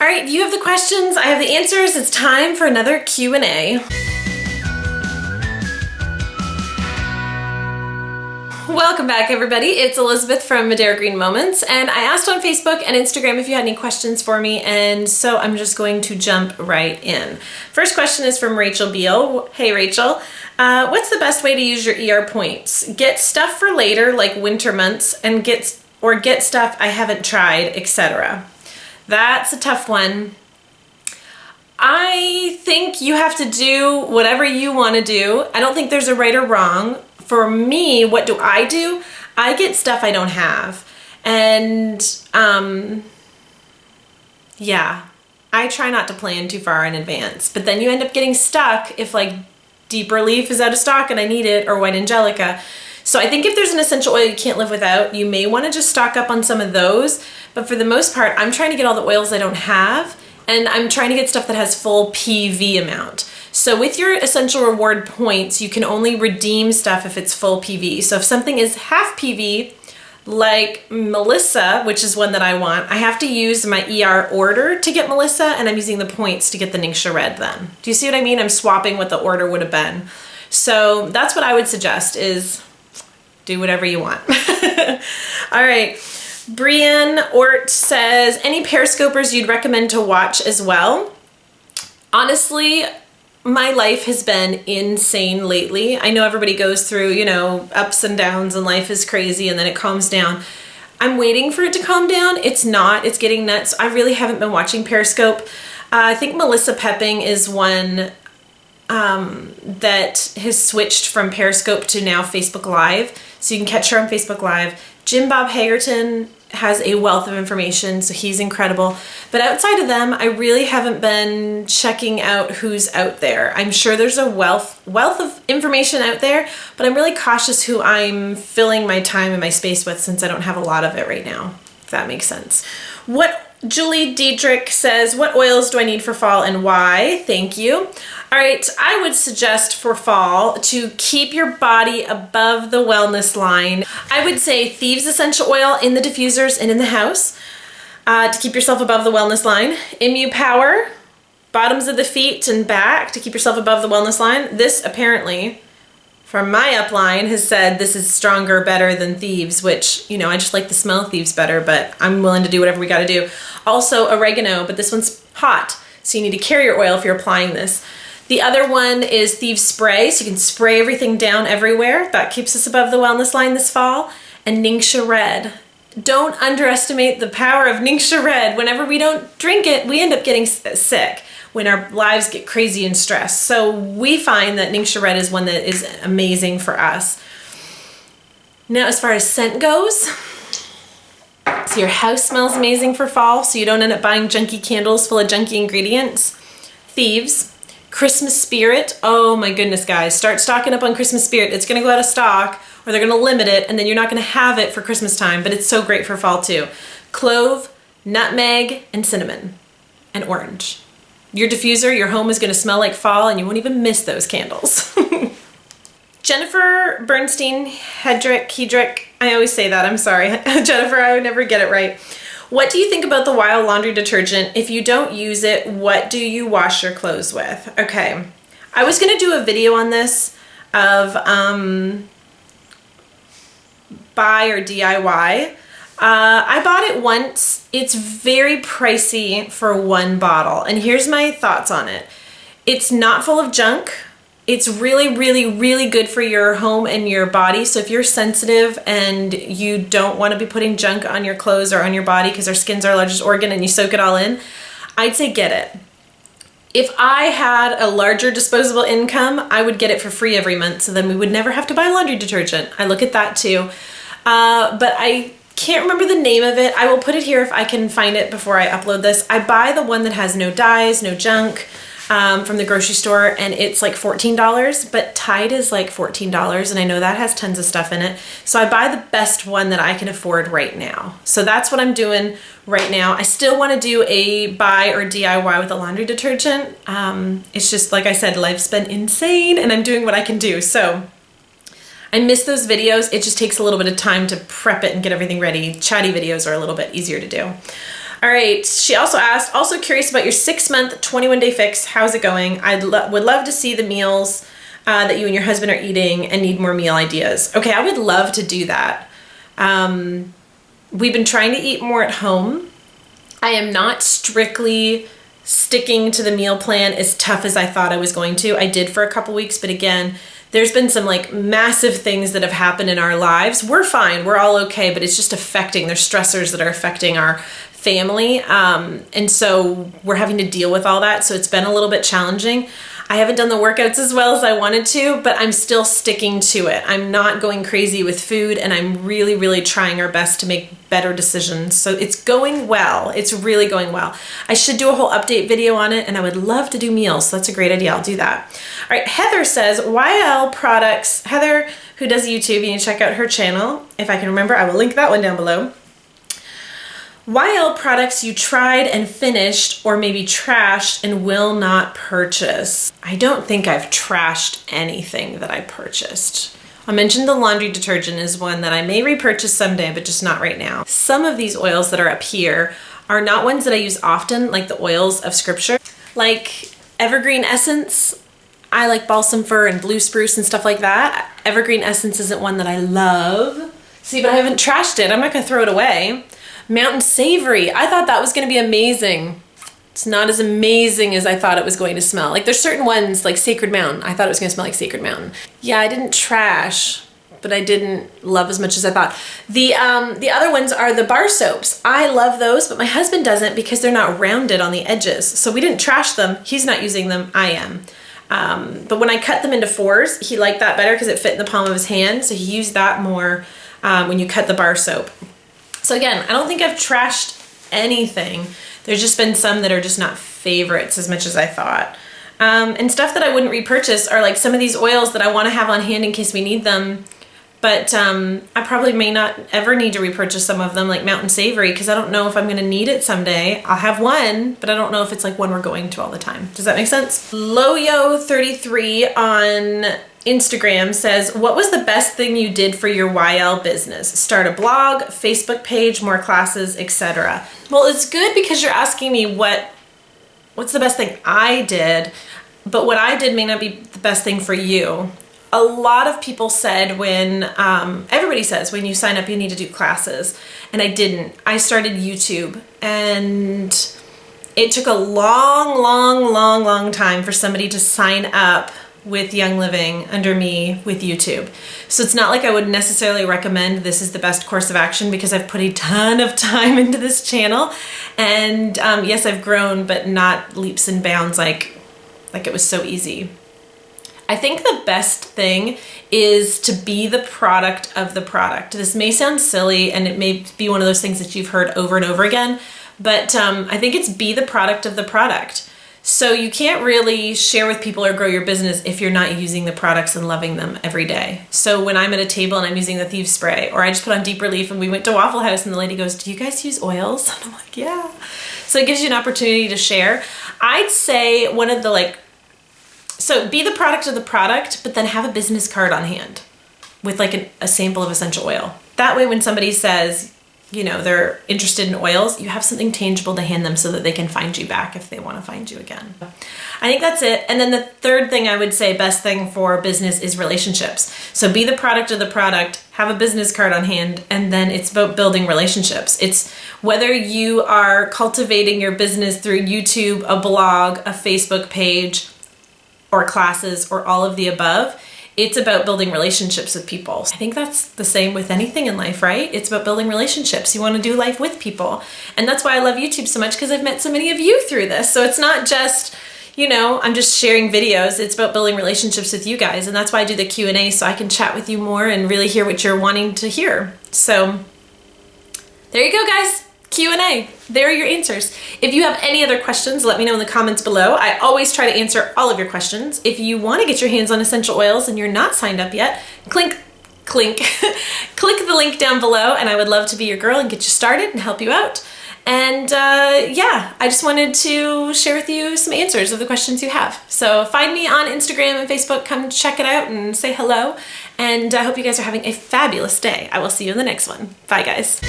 All right, you have the questions, I have the answers. It's time for another Q&A. Welcome back, everybody. It's Elizabeth from Medero Green Moments, and I asked on Facebook and Instagram if you had any questions for me, and so I'm just going to jump right in. First question is from Rachel Beal. Hey, Rachel. What's the best way to use your ER points? Get stuff for later, like winter months, and get stuff I haven't tried, etc. That's a tough one. I think you have to do whatever you want to do. I don't think there's a right or wrong. For me, what do? I get stuff I don't have. And yeah, I try not to plan too far in advance. But then you end up getting stuck if like Deep Relief is out of stock and I need it, or White Angelica. So I think if there's an essential oil you can't live without, you may want to just stock up on some of those. But for the most part, I'm trying to get all the oils I don't have, and I'm trying to get stuff that has full PV amount. So with your essential reward points, you can only redeem stuff if it's full PV. So if something is half PV, like Melissa, which is one that I want, I have to use my ER order to get Melissa, and I'm using the points to get the Ningxia Red then. Do you see what I mean? I'm swapping what the order would have been. So that's what I would suggest, is do whatever you want. All right. Brienne Ort says, any periscopers you'd recommend to watch as well? Honestly, my life has been insane lately. I know everybody goes through, you know, ups and downs and life is crazy and then it calms down. I'm waiting for it to calm down. It's not. It's getting nuts. I really haven't been watching Periscope. I think Melissa Pepping is one that has switched from Periscope to now Facebook Live. So you can catch her on Facebook Live. Jim Bob Hagerton has a wealth of information, so he's incredible. But outside of them, I really haven't been checking out who's out there. I'm sure there's a wealth of information out there, but I'm really cautious who I'm filling my time and my space with, since I don't have a lot of it right now, if that makes sense. Julie Diedrich says, what oils do I need for fall and why? Thank you. All right, I would suggest for fall to keep your body above the wellness line. I would say Thieves Essential Oil in the diffusers and in the house to keep yourself above the wellness line. Immu Power, bottoms of the feet and back to keep yourself above the wellness line. This apparently, from my upline, has said this is stronger, better than Thieves, which, you know, I just like the smell of Thieves better, but I'm willing to do whatever we gotta do. Also oregano, but this one's hot, so you need to carry your oil if you're applying this. The other one is Thieves Spray, so you can spray everything down everywhere. That keeps us above the wellness line this fall. And Ningxia Red. Don't underestimate the power of Ningxia Red. Whenever we don't drink it, we end up getting sick when our lives get crazy and stressed. So we find that Ningxia Red is one that is amazing for us. Now, as far as scent goes, so your house smells amazing for fall, so you don't end up buying junky candles full of junky ingredients. Thieves. Christmas Spirit. Oh my goodness, guys. Start stocking up on Christmas Spirit. It's going to go out of stock, or they're going to limit it, and then you're not going to have it for Christmas time, but it's so great for fall too. Clove, nutmeg, and cinnamon, and orange. Your diffuser, your home is going to smell like fall, and you won't even miss those candles. Jennifer Bernstein Hedrick, I always say that, I'm sorry. Jennifer, I would never get it right. What do you think about the Wild laundry detergent? If you don't use it, what do you wash your clothes with? Okay, I was gonna do a video on this of buy or DIY. I bought it once. It's very pricey for one bottle, and here's my thoughts on it. It's not full of junk. It's really, really, really good for your home and your body. So if you're sensitive and you don't want to be putting junk on your clothes or on your body because our skin's our largest organ and you soak it all in, I'd say get it. If I had a larger disposable income, I would get it for free every month, so then we would never have to buy laundry detergent. I look at that too. But I can't remember the name of it. I will put it here if I can find it before I upload this. I buy the one that has no dyes, no junk, from the grocery store, and it's like $14, but Tide is like $14, and I know that has tons of stuff in it. So I buy the best one that I can afford right now. So that's what I'm doing right now. I still want to do a buy or DIY with a laundry detergent. It's just, like I said, life's been insane, and I'm doing what I can do. So I miss those videos. It just takes a little bit of time to prep it and get everything ready. Chatty videos are a little bit easier to do. All right, she also asked, also curious about your 6-month, 21-day fix. How's it going? I would love to see the meals that you and your husband are eating and need more meal ideas. Okay, I would love to do that. We've been trying to eat more at home. I am not strictly sticking to the meal plan as tough as I thought I was going to. I did for a couple weeks, but again, there's been some like massive things that have happened in our lives. We're fine, we're all okay, but it's just affecting, there's stressors that are affecting our family. And so we're having to deal with all that. So it's been a little bit challenging. I haven't done the workouts as well as I wanted to, but I'm still sticking to it. I'm not going crazy with food, and I'm really, really trying our best to make better decisions. So it's going well. It's really going well. I should do a whole update video on it, and I would love to do meals. So that's a great idea. I'll do that. All right, Heather says, YL products. Heather, who does YouTube, you need to check out her channel. If I can remember, I will link that one down below. YL products you tried and finished or maybe trashed and will not purchase. I don't think I've trashed anything that I purchased. I mentioned the laundry detergent is one that I may repurchase someday, but just not right now. Some of these oils that are up here are not ones that I use often, like the oils of scripture. Like evergreen essence, I like balsam fir and blue spruce and stuff like that. Evergreen essence isn't one that I love. See, but I haven't trashed it. I'm not gonna throw it away. Mountain Savory, I thought that was gonna be amazing. It's not as amazing as I thought it was going to smell. Like there's certain ones, like Sacred Mountain, I thought it was gonna smell like Sacred Mountain. Yeah, I didn't trash, but I didn't love as much as I thought. The other ones are the bar soaps. I love those, but my husband doesn't because they're not rounded on the edges. So we didn't trash them, he's not using them, I am. But when I cut them into 4s, he liked that better because it fit in the palm of his hand, so he used that more when you cut the bar soap. So again, I don't think I've trashed anything. There's just been some that are just not favorites as much as I thought. And stuff that I wouldn't repurchase are like some of these oils that I want to have on hand in case we need them. But I probably may not ever need to repurchase some of them, like Mountain Savory, because I don't know if I'm going to need it someday. I'll have one, but I don't know if it's like one we're going to all the time. Does that make sense? Loyo33 on Instagram says, what was the best thing you did for your YL business? Start a blog, Facebook page, more classes, etc. Well, it's good because you're asking me what's the best thing I did, but what I did may not be the best thing for you. A lot of people said everybody says when you sign up you need to do classes, and I didn't. I started YouTube, and it took a long time for somebody to sign up with Young Living under me with YouTube. So it's not like I would necessarily recommend this is the best course of action because I've put a ton of time into this channel, and yes, I've grown, but not leaps and bounds like it was so easy. I think the best thing is to be the product of the product. This may sound silly, and it may be one of those things that you've heard over and over again, but I think it's be the product of the product. So you can't really share with people or grow your business if you're not using the products and loving them every day. So when I'm at a table and I'm using the Thieves Spray, or I just put on Deep Relief and we went to Waffle House and the lady goes, do you guys use oils? And I'm like, yeah. So it gives you an opportunity to share. I'd say one of the so be the product of the product, but then have a business card on hand with like a sample of essential oil. That way when somebody says, you know, they're interested in oils, you have something tangible to hand them so that they can find you back if they want to find you again. I think that's it. And then the third thing I would say, best thing for business is relationships. So be the product of the product, have a business card on hand, and then it's about building relationships. It's whether you are cultivating your business through YouTube, a blog, a Facebook page, or classes, or all of the above. It's about building relationships with people. I think that's the same with anything in life, right? It's about building relationships. You want to do life with people. And that's why I love YouTube so much, because I've met so many of you through this. So it's not just, you know, I'm just sharing videos. It's about building relationships with you guys. And that's why I do the Q&A, so I can chat with you more and really hear what you're wanting to hear. So there you go, guys. Q&A. There are your answers. If you have any other questions, let me know in the comments below. I always try to answer all of your questions. If you want to get your hands on essential oils and you're not signed up yet, click the link down below, and I would love to be your girl and get you started and help you out. And yeah, I just wanted to share with you some answers of the questions you have. So find me on Instagram and Facebook. Come check it out and say hello. And I hope you guys are having a fabulous day. I will see you in the next one. Bye, guys.